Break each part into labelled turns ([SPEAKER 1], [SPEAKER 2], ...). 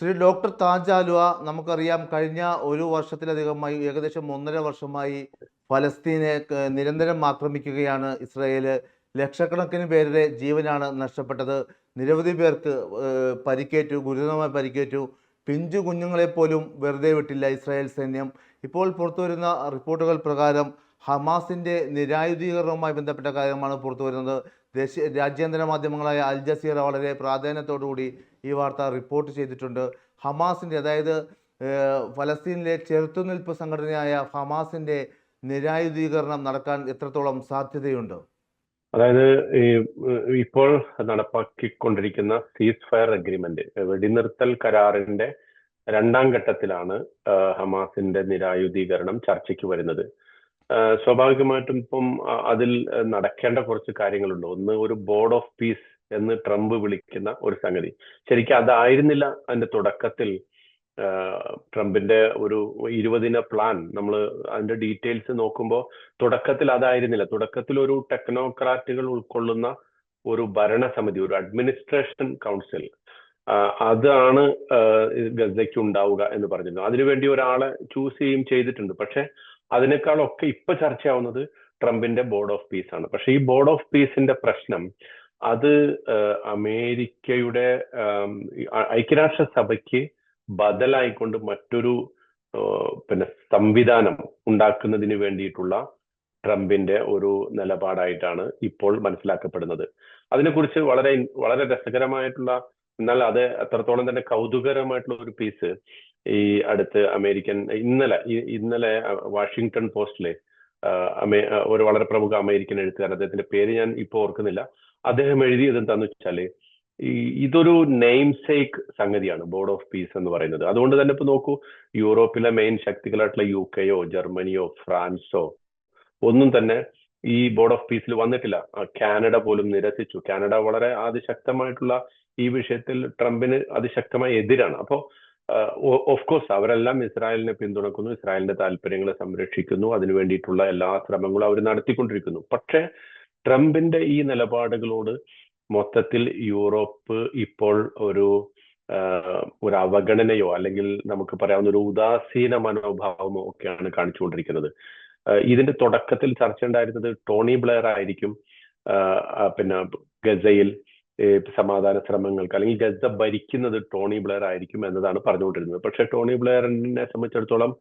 [SPEAKER 1] Shri doctor Taj Aluva, നമുക്കറിയാം കഴിഞ്ഞ ഒരു വർഷത്തിലധികമായി, ഏകദേശം 1.5 വർഷമായി ഫലസ്തീനെ നിരന്തരം ആക്രമിക്കുകയാണ് ഇസ്രായേല്. ലക്ഷക്കണക്കിന് പേരുടെ ജീവനാണ് നഷ്ടപ്പെട്ടത്. നിരവധി പേർക്ക് പരിക്കേറ്റു, ഗുരുതരമായി പരിക്കേറ്റു. പിഞ്ചു കുഞ്ഞുങ്ങളെപ്പോലും വെറുതെ വിട്ടില്ല ഇസ്രായേൽ സൈന്യം. ഇപ്പോൾ പുറത്തുവരുന്ന റിപ്പോർട്ടുകൾ പ്രകാരം ഹമാസിൻ്റെ നിരായുധീകരണവുമായി ബന്ധപ്പെട്ട കാര്യമാണ് പുറത്തു വരുന്നത്. രാജ്യാന്തര മാധ്യമങ്ങളായ അൽ ജസീറ വളരെ പ്രാധാന്യത്തോടുകൂടി ഈ വാർത്ത റിപ്പോർട്ട് ചെയ്തിട്ടുണ്ട്. ഹമാസിൻ്റെ, അതായത് ഫലസ്തീനിലെ ചെറുത്തുനിൽപ്പ് സംഘടനയായ ഹമാസിൻ്റെ നിരായുധീകരണം നടക്കാൻ എത്രത്തോളം സാധ്യതയുണ്ട്?
[SPEAKER 2] അതായത് ഇപ്പോൾ നടപ്പാക്കിക്കൊണ്ടിരിക്കുന്ന സീസ് ഫയർ അഗ്രിമെന്റ്, വെടിനിർത്തൽ കരാറിന്റെ 2ാം ഘട്ടത്തിലാണ് ഹമാസിന്റെ നിരായുധീകരണം ചർച്ചയ്ക്ക് വരുന്നത്. സ്വാഭാവികമായിട്ടും ഇപ്പം അതിൽ നടക്കേണ്ട കുറച്ച് കാര്യങ്ങളുണ്ട്. ഒന്ന്, ഒരു ബോർഡ് ഓഫ് പീസ് എന്ന് ട്രംപ് വിളിക്കുന്ന ഒരു സംഗതി. ശരിക്കും അതായിരുന്നില്ല അതിന്റെ തുടക്കത്തിൽ. ട്രംപിന്റെ ഒരു 20-ദിന പ്ലാൻ, നമ്മൾ അതിന്റെ ഡീറ്റെയിൽസ് നോക്കുമ്പോൾ തുടക്കത്തിൽ അതായിരുന്നില്ല. തുടക്കത്തിൽ ഒരു ടെക്നോക്രാറ്റുകൾ ഉൾക്കൊള്ളുന്ന ഒരു ഭരണസമിതി, ഒരു അഡ്മിനിസ്ട്രേഷൻ കൗൺസിൽ, അതാണ് ഗസയ്ക്ക് ഉണ്ടാവുക എന്ന് പറഞ്ഞിരുന്നു. അതിനുവേണ്ടി ഒരാളെ ചൂസ് ചെയ്തിട്ടുണ്ട്. പക്ഷെ അതിനേക്കാളൊക്കെ ഇപ്പൊ ചർച്ചയാവുന്നത് ട്രംപിന്റെ ബോർഡ് ഓഫ് പീസ് ആണ്. പക്ഷെ ഈ ബോർഡ് ഓഫ് പീസിന്റെ പ്രശ്നം, അത് അമേരിക്കയുടെ ഐക്യരാഷ്ട്ര സഭയ്ക്ക് ബദലായിക്കൊണ്ട് മറ്റൊരു സംവിധാനം ഉണ്ടാക്കുന്നതിന് വേണ്ടിയിട്ടുള്ള ട്രംപിന്റെ ഒരു നിലപാടായിട്ടാണ് ഇപ്പോൾ മനസ്സിലാക്കപ്പെടുന്നത്. അതിനെക്കുറിച്ച് വളരെ വളരെ രസകരമായിട്ടുള്ള, എന്നാൽ അത് എത്രത്തോളം തന്നെ കൗതുകരമായിട്ടുള്ള ഒരു പീസ് ഈ അടുത്ത് ഇന്നലെ വാഷിങ്ടൺ പോസ്റ്റിലെ ഒരു വളരെ പ്രമുഖ അമേരിക്കൻ എഴുത്തുകാരൻ, അദ്ദേഹത്തിന്റെ പേര് ഞാൻ ഇപ്പൊ ഓർക്കുന്നില്ല, അദ്ദേഹം എഴുതിയത് എന്താന്ന് വെച്ചാല്, ഇതൊരു നെയിം സേക്ക് സംഗതിയാണ് ബോർഡ് ഓഫ് പീസ് എന്ന് പറയുന്നത്. അതുകൊണ്ട് തന്നെ ഇപ്പൊ നോക്കൂ, യൂറോപ്പിലെ മെയിൻ ശക്തികളായിട്ടുള്ള UK-യോ ജർമ്മനിയോ ഫ്രാൻസോ ഒന്നും തന്നെ ഈ ബോർഡ് ഓഫ് പീസിൽ വന്നിട്ടില്ല. കാനഡ പോലും നിരസിച്ചു. കാനഡ വളരെ അതിശക്തമായിട്ടുള്ള ഈ വിഷയത്തിൽ ട്രംപിന് അതിശക്തമായി എതിരാണ്. അപ്പോ ഓഫ് കോഴ്സ് അവരെല്ലാം ഇസ്രായേലിനെ പിന്തുണക്കുന്നു, ഇസ്രായേലിന്റെ താല്പര്യങ്ങളെ സംരക്ഷിക്കുന്നു, അതിനു വേണ്ടിയിട്ടുള്ള എല്ലാ ശ്രമങ്ങളും അവർ നടത്തിക്കൊണ്ടിരിക്കുന്നു. പക്ഷെ ട്രംപിന്റെ ഈ നിലപാടുകളോട് മൊത്തത്തിൽ യൂറോപ്പ് ഇപ്പോൾ ഒരു അവഗണനയോ അല്ലെങ്കിൽ നമുക്ക് പറയാവുന്ന ഒരു ഉദാസീന മനോഭാവമോ ഒക്കെയാണ് കാണിച്ചുകൊണ്ടിരിക്കുന്നത്. ഇതിന്റെ തുടക്കത്തിൽ ചർച്ച ഉണ്ടായിരുന്നത് ടോണി ബ്ലെയർ ആയിരിക്കും ഗസയിൽ സമാധാന ശ്രമങ്ങൾക്ക്, അല്ലെങ്കിൽ ഗസ ഭരിക്കുന്നത് ടോണി ബ്ലെയർ ആയിരിക്കും എന്നതാണ് പറഞ്ഞുകൊണ്ടിരുന്നത്. പക്ഷെ ടോണി ബ്ലെയറിനെ സംബന്ധിച്ചിടത്തോളം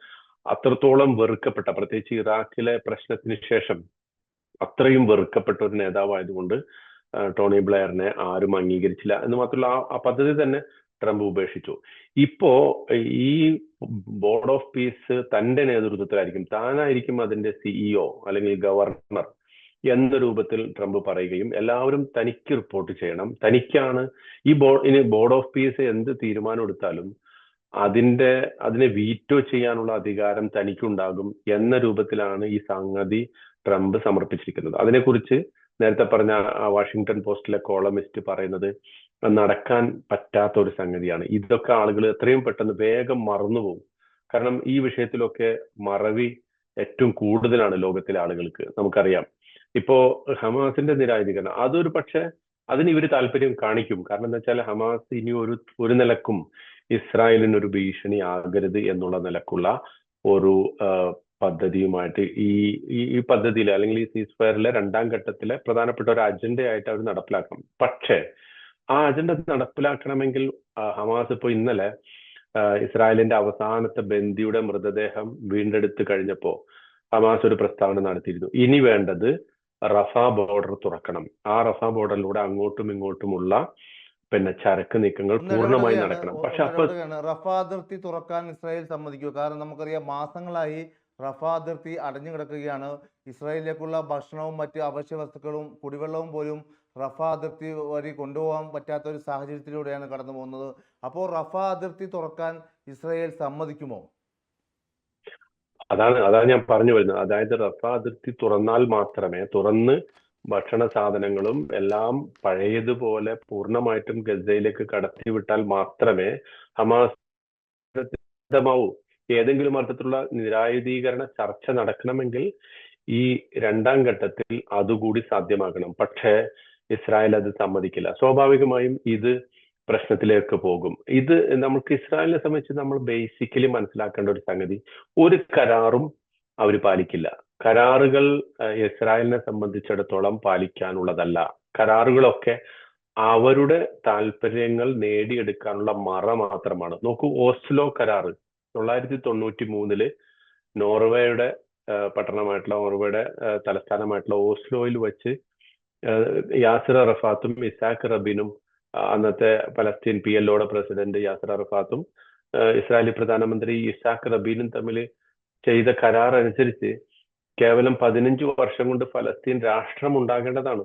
[SPEAKER 2] അത്രത്തോളം വെറുക്കപ്പെട്ട, പ്രത്യേകിച്ച് ഇറാഖിലെ പ്രശ്നത്തിന് ശേഷം അത്രയും വെറുക്കപ്പെട്ട ഒരു നേതാവായതുകൊണ്ട് ടോണി ബ്ലെയറിനെ ആരും അംഗീകരിച്ചില്ല. എന്ന് മാത്രമല്ല, ആ പദ്ധതി തന്നെ ട്രംപ് ഉപേക്ഷിച്ചു. ഇപ്പോ ഈ ബോർഡ് ഓഫ് പീസ് തന്റെ നേതൃത്വത്തിലായിരിക്കും, താനായിരിക്കും അതിന്റെ CEO അല്ലെങ്കിൽ ഗവർണർ എന്ന രൂപത്തിൽ ട്രംപ് പറയുകയും എല്ലാവരും തനിക്ക് റിപ്പോർട്ട് ചെയ്യണം, തനിക്കാണ് ഈ ബോർഡ് ഓഫ് പീസ് എന്ത് തീരുമാനം എടുത്താലും അതിനെ വീറ്റോ ചെയ്യാനുള്ള അധികാരം തനിക്കുണ്ടാകും എന്ന രൂപത്തിലാണ് ഈ സംഗതി ട്രംപ് സമർപ്പിച്ചിരിക്കുന്നത്. അതിനെക്കുറിച്ച് നേരത്തെ പറഞ്ഞ വാഷിങ്ടൺ പോസ്റ്റിലെ കോളമിസ്റ്റ് പറയുന്നത് നടക്കാൻ പറ്റാത്ത ഒരു സംഗതിയാണ്. ഇതൊക്കെ ആളുകൾ എത്രയും പെട്ടെന്ന് വേഗം മറന്നുപോകും. കാരണം ഈ വിഷയത്തിലൊക്കെ മറവി ഏറ്റവും കൂടുതലാണ് ലോകത്തിലെ ആളുകൾക്ക്. നമുക്കറിയാം, ഇപ്പോ ഹമാസിന്റെ നിരായുധീകരണം, അതൊരു പക്ഷെ അതിന് ഇവർ താല്പര്യം കാണിക്കും. കാരണം എന്താ വെച്ചാൽ ഹമാസ് ഇനി ഒരു നിലക്കും ഇസ്രായേലിന് ഒരു ഭീഷണി ആകരുത് എന്നുള്ള നിലക്കുള്ള ഒരു പദ്ധതിയുമായിട്ട് ഈ പദ്ധതിയിൽ, അല്ലെങ്കിൽ ഈ സീസ് ഫയറിലെ 2ാം ഘട്ടത്തിലെ പ്രധാനപ്പെട്ട ഒരു അജണ്ടയായിട്ട് അവർ നടപ്പിലാക്കണം. പക്ഷേ ആ അജണ്ട നടപ്പിലാക്കണമെങ്കിൽ ഹമാസ് ഇപ്പോൾ ഇന്നലെ ഇസ്രായേലിന്റെ അവസാനത്തെ ബന്ദിയുടെ മൃതദേഹം വീണ്ടെടുത്ത് കഴിഞ്ഞപ്പോ ഹമാസ് ഒരു പ്രസ്താവന നടത്തിയിരുന്നു. ഇനി വേണ്ടത് റഫ ബോർഡർ തുറക്കണം, ആ റഫ ബോർഡറിലൂടെ അങ്ങോട്ടും ഇങ്ങോട്ടുമുള്ള ചരക്ക് നീക്കങ്ങൾ പൂർണ്ണമായി നടക്കണം. പക്ഷെ അപ്പൊ
[SPEAKER 1] റഫ അതിർത്തി തുറക്കാൻ ഇസ്രായേൽ സമ്മതിക്കുക? കാരണം നമുക്കറിയാം, മാസങ്ങളായി റഫ അതിർത്തി അടഞ്ഞു കിടക്കുകയാണ്. ഇസ്രായേലിലേക്കുള്ള ഭക്ഷണവും മറ്റ് അവശ്യ വസ്തുക്കളും കുടിവെള്ളവും പോലും റഫ അതിർത്തി വഴി കൊണ്ടുപോകാൻ പറ്റാത്ത ഒരു സാഹചര്യത്തിലൂടെയാണ് കടന്നു പോകുന്നത്. അപ്പോൾ റഫ അതിർത്തി തുറക്കാൻ ഇസ്രായേൽ സമ്മതിക്കുമോ?
[SPEAKER 2] അതാണ് ഞാൻ പറഞ്ഞു വരുന്നത്. അതായത് റഫ അതിർത്തി തുറന്നാൽ മാത്രമേ, തുറന്ന് ഭക്ഷണ സാധനങ്ങളും എല്ലാം പഴയതുപോലെ പൂർണ്ണമായിട്ടും ഗസയിലേക്ക് കടത്തിവിട്ടാൽ മാത്രമേ ഹമാസ് ഏതെങ്കിലും അർത്ഥത്തിലുള്ള നിരായുധീകരണ ചർച്ച നടക്കണമെങ്കിൽ ഈ 2ാം ഘട്ടത്തിൽ അതുകൂടി സാധ്യമാകണം. പക്ഷേ ഇസ്രായേൽ അത് സമ്മതിക്കില്ല. സ്വാഭാവികമായും ഇത് പ്രശ്നത്തിലേക്ക് പോകും. ഇത് നമുക്ക് ഇസ്രായേലിനെ സംബന്ധിച്ച് നമ്മൾ ബേസിക്കലി മനസ്സിലാക്കേണ്ട ഒരു സംഗതി, ഒരു കരാറും അവർ പാലിക്കില്ല. കരാറുകൾ ഇസ്രായേലിനെ സംബന്ധിച്ചിടത്തോളം പാലിക്കാനുള്ളതല്ല. കരാറുകളൊക്കെ അവരുടെ താല്പര്യങ്ങൾ നേടിയെടുക്കാനുള്ള മറ മാത്രമാണ്. നോക്കൂ, ഓസ്ലോ കരാറ് 1993 നോർവേയുടെ പട്ടണമായിട്ടുള്ള, നോർവേയുടെ തലസ്ഥാനമായിട്ടുള്ള ഓസ്ലോയിൽ വെച്ച് യാസിർ അറഫാത്തും ഇസാഖ് റബീനും, അന്നത്തെ പലസ്തീൻ PLOയുടെ പ്രസിഡന്റ് യാസിർ അറഫാത്തും ഇസ്രായേലി പ്രധാനമന്ത്രി ഇസാഖ് റബീനും തമ്മിൽ ചെയ്ത കരാർ അനുസരിച്ച് കേവലം 15 വർഷം കൊണ്ട് ഫലസ്തീൻ രാഷ്ട്രം ഉണ്ടാകേണ്ടതാണ്.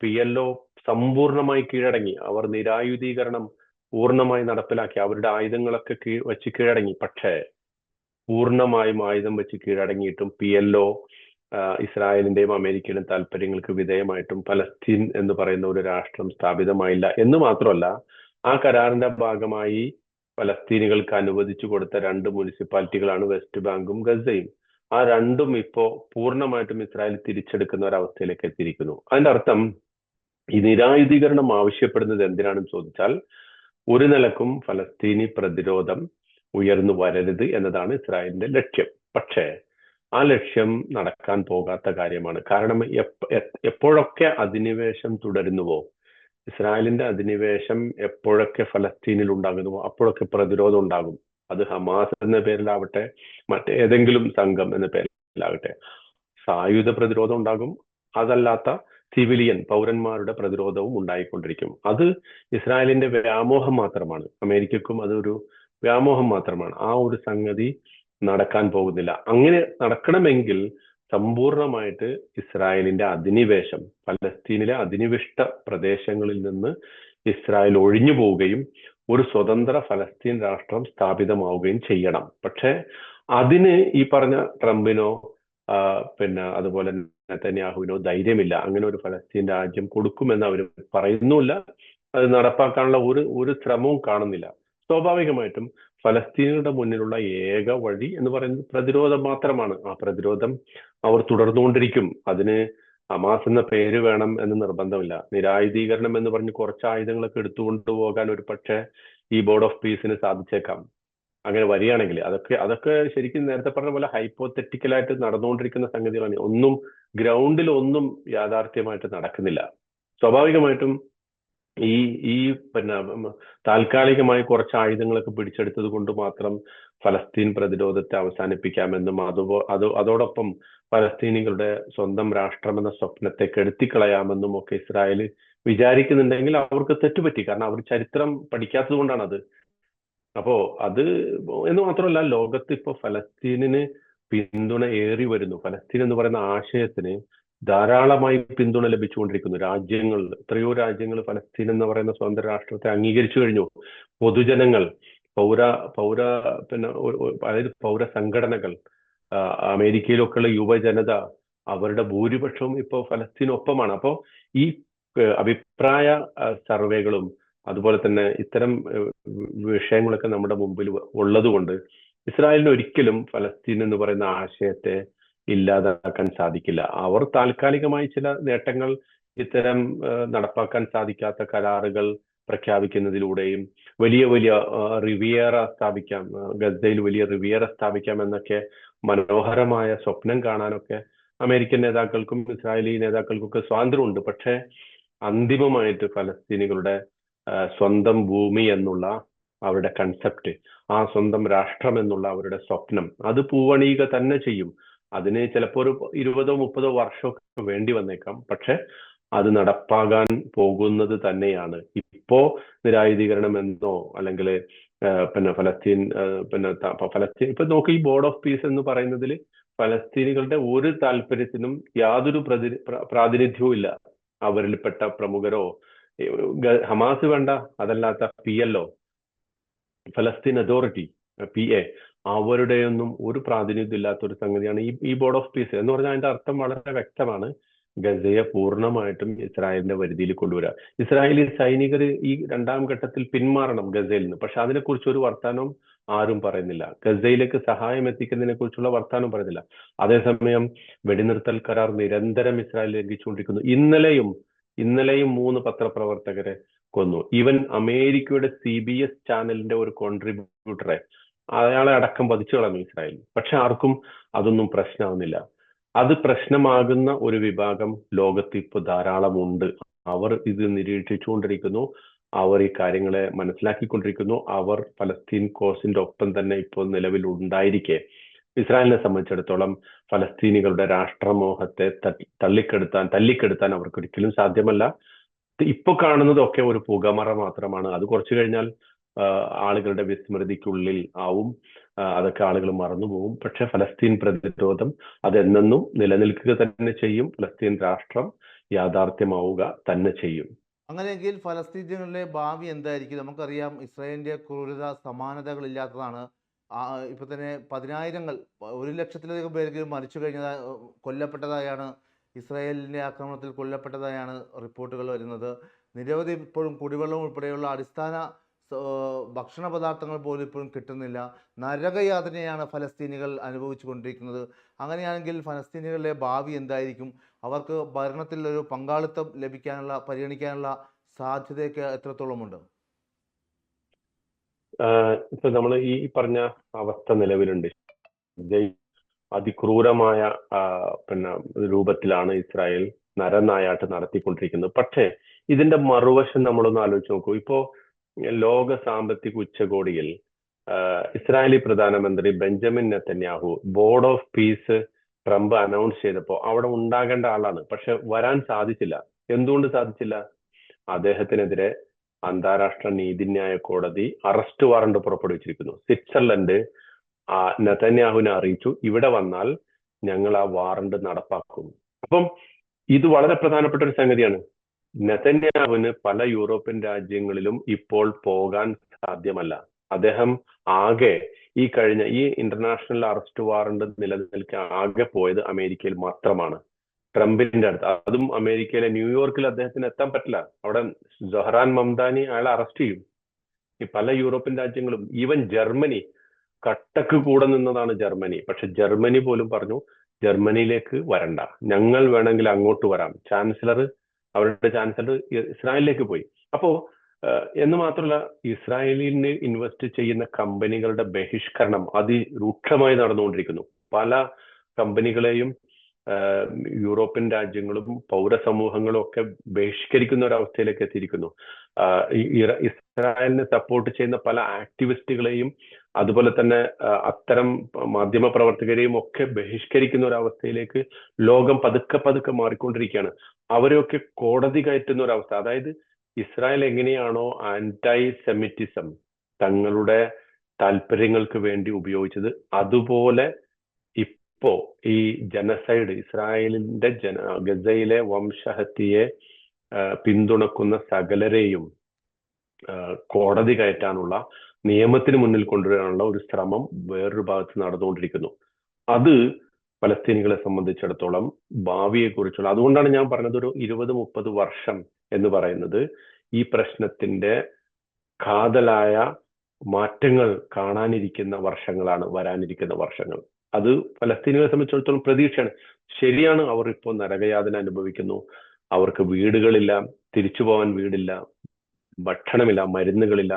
[SPEAKER 2] PLO സമ്പൂർണമായി കീഴടങ്ങി. അവർ നിരായുധീകരണം പൂർണ്ണമായി നടപ്പിലാക്കി. അവരുടെ ആയുധങ്ങളൊക്കെ വെച്ച് കീഴടങ്ങി. പക്ഷേ പൂർണ്ണമായും ആയുധം വെച്ച് കീഴടങ്ങിയിട്ടും PLO ഇസ്രായേലിന്റെയും അമേരിക്കയുടെയും താല്പര്യങ്ങൾക്ക് വിധേയമായിട്ടും പലസ്തീൻ എന്ന് പറയുന്ന ഒരു രാഷ്ട്രം സ്ഥാപിതമായില്ല. എന്ന് മാത്രമല്ല, ആ കരാറിന്റെ ഭാഗമായി പലസ്തീനികൾക്ക് അനുവദിച്ചു കൊടുത്ത 2 മുനിസിപ്പാലിറ്റികളാണ് വെസ്റ്റ് ബാങ്കും ഗസയും. ആ രണ്ടും ഇപ്പോ പൂർണ്ണമായിട്ടും ഇസ്രായേൽ തിരിച്ചെടുക്കുന്ന ഒരവസ്ഥയിലേക്ക് എത്തിയിരിക്കുന്നു. അതിന്റെ അർത്ഥം, ഈ നിരായുധീകരണം ആവശ്യപ്പെടുന്നത് എന്തിനാണെന്ന് ചോദിച്ചാൽ, ഒരു നിലക്കും ഫലസ്തീനി പ്രതിരോധം ഉയർന്നു വരരുത് എന്നതാണ് ഇസ്രായേലിന്റെ ലക്ഷ്യം. പക്ഷേ ആ ലക്ഷ്യം നടക്കാൻ പോകാത്ത കാര്യമാണ്. കാരണം എപ്പോഴൊക്കെ അധിനിവേശം തുടരുന്നുവോ, ഇസ്രായേലിന്റെ അധിനിവേശം എപ്പോഴൊക്കെ ഫലസ്തീനിൽ ഉണ്ടാകുന്നുവോ, അപ്പോഴൊക്കെ പ്രതിരോധം ഉണ്ടാകും. അത് ഹമാസ് എന്ന പേരിലാവട്ടെ, മറ്റേതെങ്കിലും സംഘം എന്ന പേരിലാകട്ടെ, സായുധ പ്രതിരോധം ഉണ്ടാകും. അതല്ലാത്ത സിവിലിയൻ പൗരന്മാരുടെ പ്രതിരോധവും ഉണ്ടായിക്കൊണ്ടിരിക്കും. അത് ഇസ്രായേലിന്റെ വ്യാമോഹം മാത്രമാണ്. അമേരിക്കക്കും അതൊരു വ്യാമോഹം മാത്രമാണ്. ആ ഒരു സംഗതി നടക്കാൻ പോകുന്നില്ല. അങ്ങനെ നടക്കണമെങ്കിൽ സമ്പൂർണമായിട്ട് ഇസ്രായേലിന്റെ അധിനിവേശം, പലസ്തീനിലെ അധിനിവിഷ്ട പ്രദേശങ്ങളിൽ നിന്ന് ഇസ്രായേൽ ഒഴിഞ്ഞു പോവുകയും ഒരു സ്വതന്ത്ര ഫലസ്തീൻ രാഷ്ട്രം സ്ഥാപിതമാവുകയും ചെയ്യണം. പക്ഷെ അതിന് ഈ പറഞ്ഞ ട്രംപിനോ അതുപോലെ നെതന്യാഹുവിനോ ധൈര്യമില്ല. അങ്ങനെ ഒരു ഫലസ്തീൻ രാജ്യം കൊടുക്കുമെന്ന് അവർ പറയുന്നുമില്ല. അത് നടപ്പാക്കാനുള്ള ഒരു ശ്രമവും കാണുന്നില്ല. സ്വാഭാവികമായിട്ടും ഫലസ്തീനുകളുടെ മുന്നിലുള്ള ഏക വഴി എന്ന് പറയുന്നത് പ്രതിരോധം മാത്രമാണ്. ആ പ്രതിരോധം അവർ തുടർന്നുകൊണ്ടിരിക്കും. അതിന് ഹമാസ് എന്ന പേര് വേണം എന്ന് നിർബന്ധമില്ല. നിരായുധീകരണം എന്ന് പറഞ്ഞ് കുറച്ച് ആയുധങ്ങളൊക്കെ എടുത്തുകൊണ്ടു പോകാൻ ഒരു പക്ഷേ ഈ ബോർഡ് ഓഫ് പീസിന് സാധിച്ചേക്കാം. അങ്ങനെ വരികയാണെങ്കിൽ അതൊക്കെ ശരിക്കും നേരത്തെ പറഞ്ഞ പോലെ ഹൈപ്പോത്തറ്റിക്കലായിട്ട് നടന്നുകൊണ്ടിരിക്കുന്ന സംഗതികളാണ്. ഒന്നും ഗ്രൗണ്ടിൽ ഒന്നും യാഥാർത്ഥ്യമായിട്ട് നടക്കുന്നില്ല. സ്വാഭാവികമായിട്ടും ഈ താൽക്കാലികമായി കുറച്ച് ആയുധങ്ങളൊക്കെ പിടിച്ചെടുത്തത് കൊണ്ട് മാത്രം ഫലസ്തീൻ പ്രതിരോധത്തെ അവസാനിപ്പിക്കാമെന്നും അതോടൊപ്പം ഫലസ്തീനികളുടെ സ്വന്തം രാഷ്ട്രമെന്ന സ്വപ്നത്തെ കെടുത്തിക്കളയാമെന്നും ഒക്കെ ഇസ്രായേൽ വിചാരിക്കുന്നുണ്ടെങ്കിൽ അവർക്ക് തെറ്റുപറ്റി. കാരണം അവർ ചരിത്രം പഠിക്കാത്തത് കൊണ്ടാണ് അത്. അപ്പോ അത് എന്ന് മാത്രമല്ല, ലോകത്ത് ഇപ്പോ ഫലസ്തീനിന് പിന്തുണ ഏറി വരുന്നു. ഫലസ്തീൻ എന്ന് പറയുന്ന ആശയത്തിന് ധാരാളമായി പിന്തുണ ലഭിച്ചുകൊണ്ടിരിക്കുന്നു. എത്രയോ രാജ്യങ്ങൾ ഫലസ്തീൻ എന്ന് പറയുന്ന സ്വതന്ത്ര രാഷ്ട്രത്തെ അംഗീകരിച്ചു കഴിഞ്ഞു. പൊതുജനങ്ങൾ, അതായത് പൗര സംഘടനകൾ, അമേരിക്കയിലൊക്കെയുള്ള യുവജനത, അവരുടെ ഭൂരിപക്ഷവും ഇപ്പോൾ ഫലസ്തീനൊപ്പമാണ്. അപ്പോൾ ഈ അഭിപ്രായ സർവേകളും അതുപോലെ തന്നെ ഇത്തരം വിഷയങ്ങളൊക്കെ നമ്മുടെ മുമ്പിൽ ഉള്ളത് കൊണ്ട് ഇസ്രായേലിന് ഒരിക്കലും ഫലസ്തീൻ എന്ന് പറയുന്ന ആശയത്തെ ഇല്ലാതാക്കാൻ സാധിക്കില്ല. അവർ താൽക്കാലികമായി ചില നേട്ടങ്ങൾ, ഇത്തരം നടപ്പാക്കാൻ സാധിക്കാത്ത കരാറുകൾ പ്രഖ്യാപിക്കുന്നതിലൂടെയും വലിയ വലിയ റിവിയേറ സ്ഥാപിക്കാം, ഗസയിൽ വലിയ റിവിയേറ സ്ഥാപിക്കാം എന്നൊക്കെ മനോഹരമായ സ്വപ്നം കാണാനൊക്കെ അമേരിക്കൻ നേതാക്കൾക്കും ഇസ്രായേലി നേതാക്കൾക്കൊക്കെ സ്വാതന്ത്ര്യമുണ്ട്. പക്ഷെ അന്തിമമായിട്ട് ഫലസ്തീനികളുടെ സ്വന്തം ഭൂമി എന്നുള്ള അവരുടെ കൺസെപ്റ്റ്, ആ സ്വന്തം രാഷ്ട്രം എന്നുള്ള അവരുടെ സ്വപ്നം, അത് പൂവണിയുക തന്നെ ചെയ്യും. അതിന് ചിലപ്പോൾ ഒരു 20-30 വർഷമൊക്കെ വേണ്ടി വന്നേക്കാം. പക്ഷെ അത് നടപ്പാകാൻ പോകുന്നത് തന്നെയാണ്. ഇപ്പോ നിരായുധീകരണം എന്നോ അല്ലെങ്കിൽ ഫലസ്തീൻ ഇപ്പൊ നോക്ക്, ഈ ബോർഡ് ഓഫ് പീസ് എന്ന് പറയുന്നതിൽ ഫലസ്തീനികളുടെ ഒരു താല്പര്യത്തിനും യാതൊരു പ്രാതിനിധ്യവും ഇല്ല. അവരിൽപ്പെട്ട പ്രമുഖരോ, ഹമാസ് വേണ്ട, അതല്ലാത്ത PLO, ഫലസ്തീൻ അതോറിറ്റി, PA, അവരുടെയൊന്നും ഒരു പ്രാതിനിധ്യം ഇല്ലാത്ത ഒരു സംഗതിയാണ് ഈ ബോർഡ് ഓഫ് പീസ് എന്ന് പറഞ്ഞാൽ. അതിന്റെ അർത്ഥം വളരെ വ്യക്തമാണ്. ഗസയെ പൂർണ്ണമായിട്ടും ഇസ്രായേലിന്റെ പരിധിയിൽ കൊണ്ടുവരിക. ഇസ്രായേലി സൈനികർ ഈ 2ാം ഘട്ടത്തിൽ പിന്മാറണം ഗസയിൽ നിന്ന്. പക്ഷെ അതിനെക്കുറിച്ച് ഒരു വർത്താനവും ആരും പറയുന്നില്ല. ഗസയിലേക്ക് സഹായം എത്തിക്കുന്നതിനെ കുറിച്ചുള്ള വർത്താനം പറയുന്നില്ല. അതേസമയം വെടിനിർത്തൽ കരാർ നിരന്തരം ഇസ്രായേൽ ലംഘിച്ചുകൊണ്ടിരിക്കുന്നു. ഇന്നലെയും 3 പത്രപ്രവർത്തകരെ കൊന്നു. ഈവൻ അമേരിക്കയുടെ CBS ചാനലിന്റെ ഒരു കോൺട്രിബ്യൂട്ടറെ അയാളെ അടക്കം വധിച്ചു കളഞ്ഞു ഇസ്രായേൽ. പക്ഷെ ആർക്കും അതൊന്നും പ്രശ്നമാകുന്നില്ല. അത് പ്രശ്നമാകുന്ന ഒരു വിഭാഗം ലോകത്ത് ഇപ്പോൾ ധാരാളമുണ്ട്. അവർ ഇത് നിരീക്ഷിച്ചുകൊണ്ടിരിക്കുന്നു, അവർ ഈ കാര്യങ്ങളെ മനസ്സിലാക്കിക്കൊണ്ടിരിക്കുന്നു. അവർ പലസ്തീൻ കോസിന്റെ ഒപ്പം തന്നെ ഇപ്പോൾ നിലവിൽ ഉണ്ടായിരിക്കെ ഇസ്രായേലിനെ സംബന്ധിച്ചിടത്തോളം ഫലസ്തീനികളുടെ രാഷ്ട്രമോഹത്തെ തല്ലിക്കെടുത്താൻ അവർക്ക് ഒരിക്കലും സാധ്യമല്ല. ഇപ്പൊ കാണുന്നതൊക്കെ ഒരു പുകമറ മാത്രമാണ്. അത് കുറച്ചു കഴിഞ്ഞാൽ ആളുകളുടെ വിസ്മൃതിക്കുള്ളിൽ ആവും, അതൊക്കെ ആളുകൾ മറന്നുപോകും. പക്ഷെ ഫലസ്തീൻ പ്രതിരോധം അതെന്നും നിലനിൽക്കുക തന്നെ ചെയ്യും. ഫലസ്തീൻ രാഷ്ട്രം യാഥാർത്ഥ്യമാവുക തന്നെ ചെയ്യും.
[SPEAKER 1] അങ്ങനെയെങ്കിൽ ഫലസ്തീനികളുടെ ഭാവി എന്തായിരിക്കും? നമുക്കറിയാം ഇസ്രായേലിന്റെ ക്രൂരത സമാനതകളില്ലാത്തതാണ്. ഇപ്പൊ തന്നെ 10,000-ങ്ങൾ 1,00,000-ലധികം പേരെങ്കിലും മരിച്ചു കഴിഞ്ഞതായി കൊല്ലപ്പെട്ടതായാണ് ഇസ്രായേലിന്റെ ആക്രമണത്തിൽ കൊല്ലപ്പെട്ടതായാണ് റിപ്പോർട്ടുകൾ വരുന്നത്. നിരവധി ഇപ്പോഴും കുടിവെള്ളം ഉൾപ്പെടെയുള്ള അടിസ്ഥാന ഭക്ഷണ പദാർത്ഥങ്ങൾ പോലും ഇപ്പോഴും കിട്ടുന്നില്ല. നരകയാതനയാണ് ഫലസ്തീനികൾ അനുഭവിച്ചു കൊണ്ടിരിക്കുന്നത്. അങ്ങനെയാണെങ്കിൽ ഫലസ്തീനികളുടെ ഭാവി എന്തായിരിക്കും? അവർക്ക് ഭരണത്തിൽ ഒരു പങ്കാളിത്തം പരിഗണിക്കാനുള്ള സാധ്യതയൊക്കെ എത്രത്തോളമുണ്ട്?
[SPEAKER 2] ഇപ്പൊ നമ്മൾ ഈ പറഞ്ഞ അവസ്ഥ നിലവിലുണ്ട്. അതിക്രൂരമായ രൂപത്തിലാണ് ഇസ്രായേൽ നരനായാട്ട് നടത്തിക്കൊണ്ടിരിക്കുന്നത്. പക്ഷേ ഇതിന്റെ മറുവശം നമ്മളൊന്ന് ആലോചിച്ച് നോക്കൂ. ഇപ്പോ ലോക സാമ്പത്തിക ഉച്ചകോടിയിൽ ഇസ്രായേലി പ്രധാനമന്ത്രി Benjamin Netanyahu board of peace Trump announce ചെയ്തപ്പോൾ അവിടെ ഉണ്ടാകേണ്ട ആളാണ്, പക്ഷെ വരാൻ സാധിച്ചില്ല. എന്തുകൊണ്ട് സാധിച്ചില്ല? അദ്ദേഹത്തിനെതിരെ അന്താരാഷ്ട്ര നീതിന്യായ കോടതി അറസ്റ്റ് വാറണ്ട് പുറപ്പെടുവിച്ചിരിക്കുന്നു. സ്വിറ്റ്സർലൻഡ് നെതന്യാഹുവിനെ അറിയിച്ചു, ഇവിടെ വന്നാൽ ഞങ്ങൾ ആ വാറണ്ട് നടപ്പാക്കും. അപ്പം ഇത് വളരെ പ്രധാനപ്പെട്ട ഒരു സംഗതിയാണ്. നെതന്യാഹുവിന് പല യൂറോപ്യൻ രാജ്യങ്ങളിലും ഇപ്പോൾ പോകാൻ സാധ്യമല്ല. അദ്ദേഹം ആകെ ഈ ഇന്റർനാഷണൽ അറസ്റ്റ് വാറണ്ട് നിലനിൽക്കാൻ ആകെ പോയത് അമേരിക്കയിൽ മാത്രമാണ്, ട്രംപിന്റെ അടുത്ത്. അതും അമേരിക്കയിലെ ന്യൂയോർക്കിൽ അദ്ദേഹത്തിന് എത്താൻ പറ്റില്ല. അവിടെ സൊഹ്റാൻ മംദാനി അയാളെ അറസ്റ്റ് ചെയ്യും. ഈ പല യൂറോപ്യൻ രാജ്യങ്ങളും, ഈവൻ ജർമ്മനി, കട്ടക്ക് കൂടെ നിന്നതാണ് ജർമ്മനി. പക്ഷെ ജർമ്മനി പോലും പറഞ്ഞു ജർമ്മനിയിലേക്ക് വരണ്ട, ഞങ്ങൾ വേണമെങ്കിൽ അങ്ങോട്ട് വരാം. അവരുടെ ചാൻസലർ ഇസ്രായേലിലേക്ക് പോയി. അപ്പോ എന്ന് മാത്രമല്ല, ഇസ്രായേലിന് ഇൻവെസ്റ്റ് ചെയ്യുന്ന കമ്പനികളുടെ ബഹിഷ്കരണം അതിരൂക്ഷമായി നടന്നുകൊണ്ടിരിക്കുന്നു. പല കമ്പനികളെയും യൂറോപ്യൻ രാജ്യങ്ങളും പൗരസമൂഹങ്ങളും ഒക്കെ ബഹിഷ്കരിക്കുന്ന ഒരു അവസ്ഥയിലേക്ക് എത്തിയിരിക്കുന്നു. ഇസ്രായേലിനെ സപ്പോർട്ട് ചെയ്യുന്ന പല ആക്ടിവിസ്റ്റുകളെയും അതുപോലെ തന്നെ അത്തരം മാധ്യമ പ്രവർത്തകരെയും ഒക്കെ ബഹിഷ്കരിക്കുന്ന ഒരു അവസ്ഥയിലേക്ക് ലോകം പതുക്കെ മാറിക്കൊണ്ടിരിക്കുകയാണ്. അവരെയൊക്കെ കോടതി കയറ്റുന്ന ഒരു അവസ്ഥ. അതായത് ഇസ്രായേൽ എങ്ങനെയാണോ ആന്റൈ സെമിറ്റിസം തങ്ങളുടെ താല്പര്യങ്ങൾക്ക് വേണ്ടി ഉപയോഗിച്ചത്, അതുപോലെ ഇപ്പോ ഈ ജനസൈഡ്, ഇസ്രായേലിന്റെ ഗസയിലെ വംശഹത്യയെ പിന്തുണക്കുന്ന സകലരെയും കോടതി കയറ്റാനുള്ള, നിയമത്തിന് മുന്നിൽ കൊണ്ടുവരാനുള്ള ഒരു ശ്രമം വേറൊരു ഭാഗത്ത് നടന്നുകൊണ്ടിരിക്കുന്നു. അത് ഫലസ്തീനികളെ സംബന്ധിച്ചിടത്തോളം ഭാവിയെക്കുറിച്ചുള്ള, അതുകൊണ്ടാണ് ഞാൻ പറഞ്ഞത് ഒരു 20-30 വർഷം എന്ന് പറയുന്നത് ഈ പ്രശ്നത്തിന്റെ കാതലായ മാറ്റങ്ങൾ കാണാനിരിക്കുന്ന വർഷങ്ങളാണ്, വരാനിരിക്കുന്ന വർഷങ്ങൾ. അത് ഫലസ്തീനികളെ സംബന്ധിച്ചിടത്തോളം പ്രതീക്ഷയാണ്. ശരിയാണ്, അവർ ഇപ്പോൾ നരകയാതന അനുഭവിക്കുന്നു. അവർക്ക് വീടുകളില്ല, തിരിച്ചു പോകാൻ വീടില്ല, ഭക്ഷണമില്ല, മരുന്നുകളില്ല.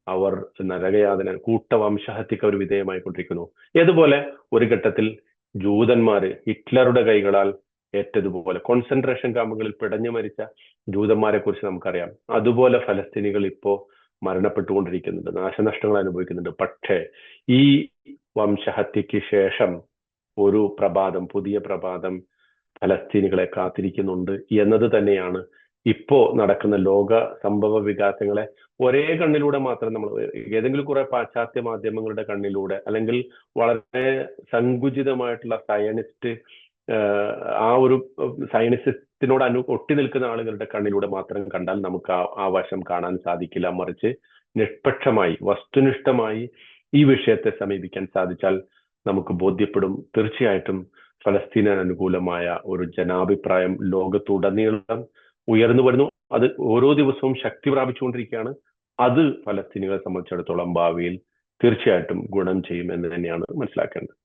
[SPEAKER 2] അവർ നരകയാതന, കൂട്ടവംശഹത്യക്ക് അവർ വിധേയമായിക്കൊണ്ടിരിക്കുന്നു. ഏതുപോലെ ഒരു ഘട്ടത്തിൽ ജൂതന്മാര് ഹിറ്റ്ലറുടെ കൈകളാൽ ഏറ്റതുപോലെ കോൺസെൻട്രേഷൻ ക്യാമ്പുകളിൽ പിടഞ്ഞു മരിച്ച ജൂതന്മാരെ കുറിച്ച് നമുക്കറിയാം. അതുപോലെ ഫലസ്തീനികൾ ഇപ്പോ മരണപ്പെട്ടുകൊണ്ടിരിക്കുന്നുണ്ട്, നാശനഷ്ടങ്ങൾ അനുഭവിക്കുന്നുണ്ട്. പക്ഷേ ഈ വംശഹത്യക്ക് ശേഷം ഒരു പുതിയ പ്രഭാതം ഫലസ്തീനികളെ കാത്തിരിക്കുന്നുണ്ട് എന്നത് തന്നെയാണ് ഇപ്പോ നടക്കുന്ന ലോക സംഭവ വികാസങ്ങളെ ഒരേ കണ്ണിലൂടെ മാത്രം നമ്മൾ, ഏതെങ്കിലും കുറെ പാശ്ചാത്യ മാധ്യമങ്ങളുടെ കണ്ണിലൂടെ, അല്ലെങ്കിൽ വളരെ സങ്കുചിതമായിട്ടുള്ള ആ ഒരു സയനിസ്റ്റിനോട് ഒട്ടി നിൽക്കുന്ന ആളുകളുടെ കണ്ണിലൂടെ മാത്രം കണ്ടാൽ നമുക്ക് ആ വശം കാണാൻ സാധിക്കില്ല. മറിച്ച് നിഷ്പക്ഷമായി, വസ്തുനിഷ്ഠമായി ഈ വിഷയത്തെ സമീപിക്കാൻ സാധിച്ചാൽ നമുക്ക് ബോധ്യപ്പെടും, തീർച്ചയായിട്ടും ഫലസ്തീന് അനുകൂലമായ ഒരു ജനാഭിപ്രായം ലോകത്തുടനീളം ഉയർന്നു വരുന്നു. അത് ഓരോ ദിവസവും ശക്തി പ്രാപിച്ചുകൊണ്ടിരിക്കുകയാണ്. അത് ഫലസ്തീനികളെ സംബന്ധിച്ചിടത്തോളം ഭാവിയിൽ തീർച്ചയായിട്ടും ഗുണം ചെയ്യും എന്ന് തന്നെയാണ് മനസ്സിലാക്കേണ്ടത്.